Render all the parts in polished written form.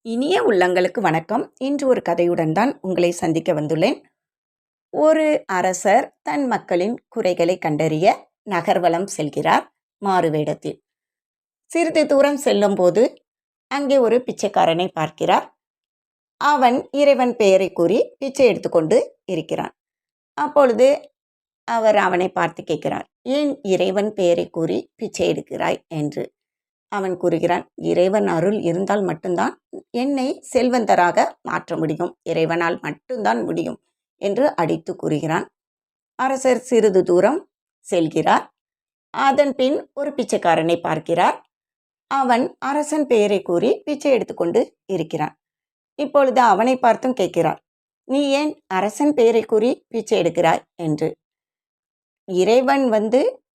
இனிய உள்ளங்களுக்கு வணக்கம். இன்று ஒரு கதையுடன் தான் உங்களை சந்திக்க வந்துள்ளேன். ஒரு அரசர் தன் மக்களின் குறைகளை கண்டறிய நகர்வலம் செல்கிறார் மாறுவேடத்தில். சிறிது தூரம் செல்லும்போது அங்கே ஒரு பிச்சைக்காரனை பார்க்கிறார். அவன் இறைவன் பெயரை கூறி பிச்சை எடுத்துக்கொண்டு இருக்கிறான். அப்பொழுது அவர் அவனை பார்த்து கேட்கிறார், ஏன் இறைவன் பெயரை கூறி பிச்சை எடுக்கிறாய் என்று. அவன் கூறுகிறான், இறைவன் அருள் இருந்தால் மட்டும்தான் என்னை செல்வந்தராக மாற்ற முடியும், இறைவனால் மட்டும்தான் முடியும் என்று அடித்து கூறுகிறான். அரசர் சிறிது தூரம் செல்கிறார். அதன் பின் ஒரு பிச்சைக்காரனை பார்க்கிறார். அவன் அரசன் பெயரை கூறி பிச்சை எடுத்துக்கொண்டு இருக்கிறான். இப்பொழுது அவனை பார்த்தும் கேட்கிறார், நீ ஏன் அரசன் பெயரை கூறி பிச்சை எடுக்கிறாய் என்று. இறைவன்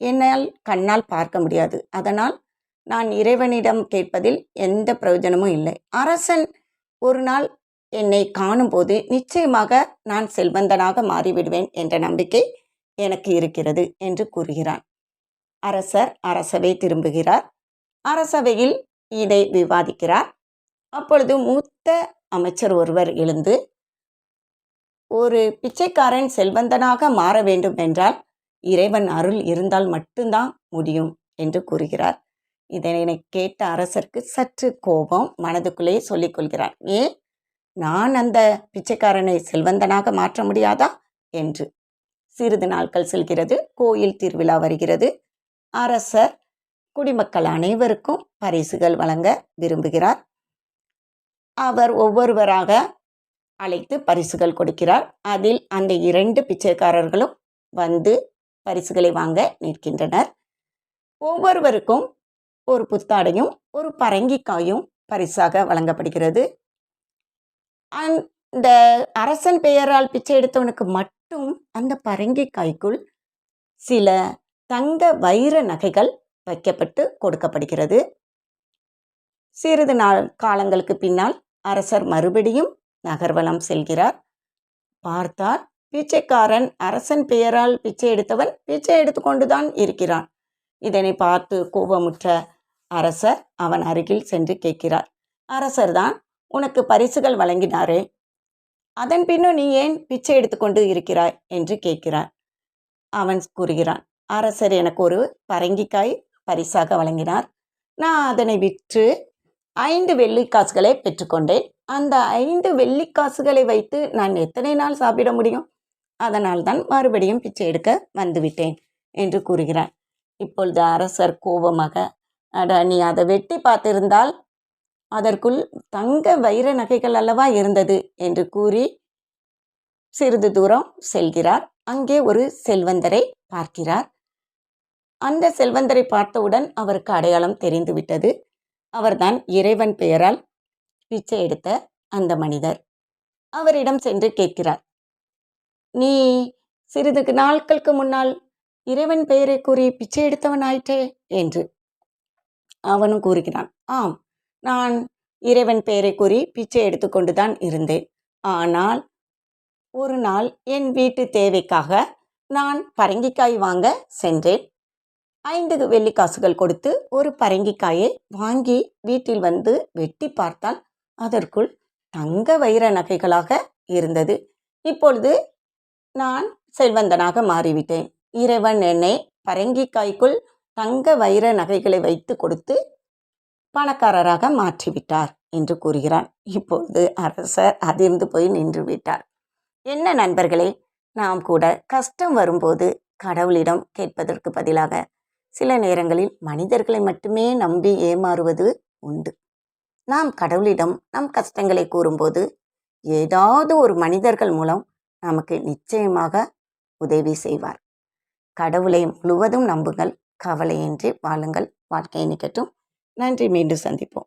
என்னால் கண்ணால் பார்க்க முடியாது, அதனால் நான் இறைவனிடம் கேட்பதில் எந்த பிரயோஜனமும் இல்லை. அரசன் ஒரு நாள் என்னை காணும்போது நிச்சயமாக நான் செல்வந்தனாக மாறிவிடுவேன் என்ற நம்பிக்கை எனக்கு இருக்கிறது என்று கூறுகிறான். அரசர் அரசவை திரும்புகிறார். அரசவையில் இதை விவாதிக்கிறார். அப்பொழுது மூத்த அமைச்சர் ஒருவர் எழுந்து, ஒரு பிச்சைக்காரன் செல்வந்தனாக மாற வேண்டும் என்றால் இறைவன் அருள் இருந்தால் மட்டும்தான் முடியும் என்று கூறுகிறார். இதனை கேட்ட அரசருக்கு சற்று கோபம். மனதுக்குள்ளே சொல்லிக் கொள்கிறார், ஏன் நான் அந்த பிச்சைக்காரனை செல்வந்தனாக மாற்ற முடியாதா என்று. சிறிது நாட்கள் செல்கிறது. கோயில் திருவிழா வருகிறது. அரசர் குடிமக்கள் அனைவருக்கும் பரிசுகள் வழங்க விரும்புகிறார். அவர் ஒவ்வொருவராக அழைத்து பரிசுகள் கொடுக்கிறார். அதில் அந்த 2 பிச்சைக்காரர்களும் வந்து பரிசுகளை வாங்க நிற்கின்றனர். ஒவ்வொருவருக்கும் ஒரு புத்தாடையும் ஒரு பரங்கிக்காயும் பரிசாக வழங்கப்படுகிறது. அந்த அரசன் பெயரால் பிச்சை எடுத்தவனுக்கு மட்டும் அந்த பரங்கிக்காய்க்குள் சில தங்க வைர நகைகள் வைக்கப்பட்டு கொடுக்கப்படுகிறது. சிறிது நாள் காலங்களுக்கு பின்னால் அரசர் மறுபடியும் நகர்வலம் செல்கிறார். பார்த்தால் பிச்சைக்காரன் அரசன் பெயரால் பிச்சை எடுத்தவன் பிச்சை எடுத்துக்கொண்டுதான் இருக்கிறான். இதனை பார்த்து கோபமுற்ற அரசர் அவன் அருகில் சென்று கேட்கிறார், அரசர் தான் உனக்கு பரிசுகள் வழங்கினாரே, அதன் பின்னும் நீ ஏன் பிச்சை எடுத்துக்கொண்டு இருக்கிறாய் என்று கேட்கிறார். அவன் கூறுகிறான், அரசர் எனக்கு ஒரு பரங்கிக்காய் பரிசாக வழங்கினார். நான் அதனை விற்று 5 வெள்ளிக்காசுகளை பெற்றுக்கொண்டேன். அந்த 5 வெள்ளிக்காசுகளை வைத்து நான் எத்தனை நாள் சாப்பிட முடியும்? அதனால் தான் மறுபடியும் பிச்சை எடுக்க வந்துவிட்டேன் என்று கூறுகிறார். இப்பொழுது அரசர் கோபமாக, அட நீ அதை வெட்டி பார்த்திருந்தால் அதற்குள் தங்க வைர நகைகள் அல்லவா இருந்தது என்று கூறி சிறிது தூரம் செல்கிறார். அங்கே ஒரு செல்வந்தரை பார்க்கிறார். அந்த செல்வந்தரை பார்த்தவுடன் அவருக்கு அடையாளம் தெரிந்துவிட்டது. அவர்தான் இறைவன் பெயரால் பிச்சை எடுத்த அந்த மனிதர். அவரிடம் சென்று கேட்கிறார், நீ சிறிது நாட்களுக்கு முன்னால் இறைவன் பெயரை கூறி பிச்சை எடுத்தவன் ஆயிற்றே என்று. அவனும் கூறுகிறான், ஆம், நான் இறைவன் பெயரை கூறி பிச்சை எடுத்துக்கொண்டுதான் இருந்தேன். ஆனால் ஒரு நாள் என் வீட்டு தேவைக்காக நான் பரங்கிக்காய் வாங்க சென்றேன். 5 வெள்ளிக்காசுகள் கொடுத்து ஒரு பரங்கிக்காயை வாங்கி வீட்டில் வந்து வெட்டி பார்த்தால் அதற்குள் தங்க வைர நகைகளாக இருந்தது. இப்பொழுது நான் செல்வந்தனாக மாறிவிட்டேன். இறைவன் என்னை பரங்கிக்காய்க்குள் தங்க வைர நகைகளை வைத்து கொடுத்து பணக்காரராக மாற்றிவிட்டார் என்று கூறுகிறான். இப்பொழுது அரசர் அதிர்ந்து போய் நின்று விட்டார். என்ன நண்பர்களே, நாம் கூட கஷ்டம் வரும்போது கடவுளிடம் கேட்பதற்கு பதிலாக சில நேரங்களில் மனிதர்களை மட்டுமே நம்பி ஏமாறுவது உண்டு. நாம் கடவுளிடம் நம் கஷ்டங்களை கூறும்போது ஏதாவது ஒரு மனிதர்கள் மூலம் நமக்கு நிச்சயமாக உதவி செய்வார். கடவுளை முழுவதும் நம்புங்கள், கவலையின்றி வாழுங்கள், வாழ்க்கை நிற்கட்டும். நன்றி, மீண்டும் சந்திப்போம்.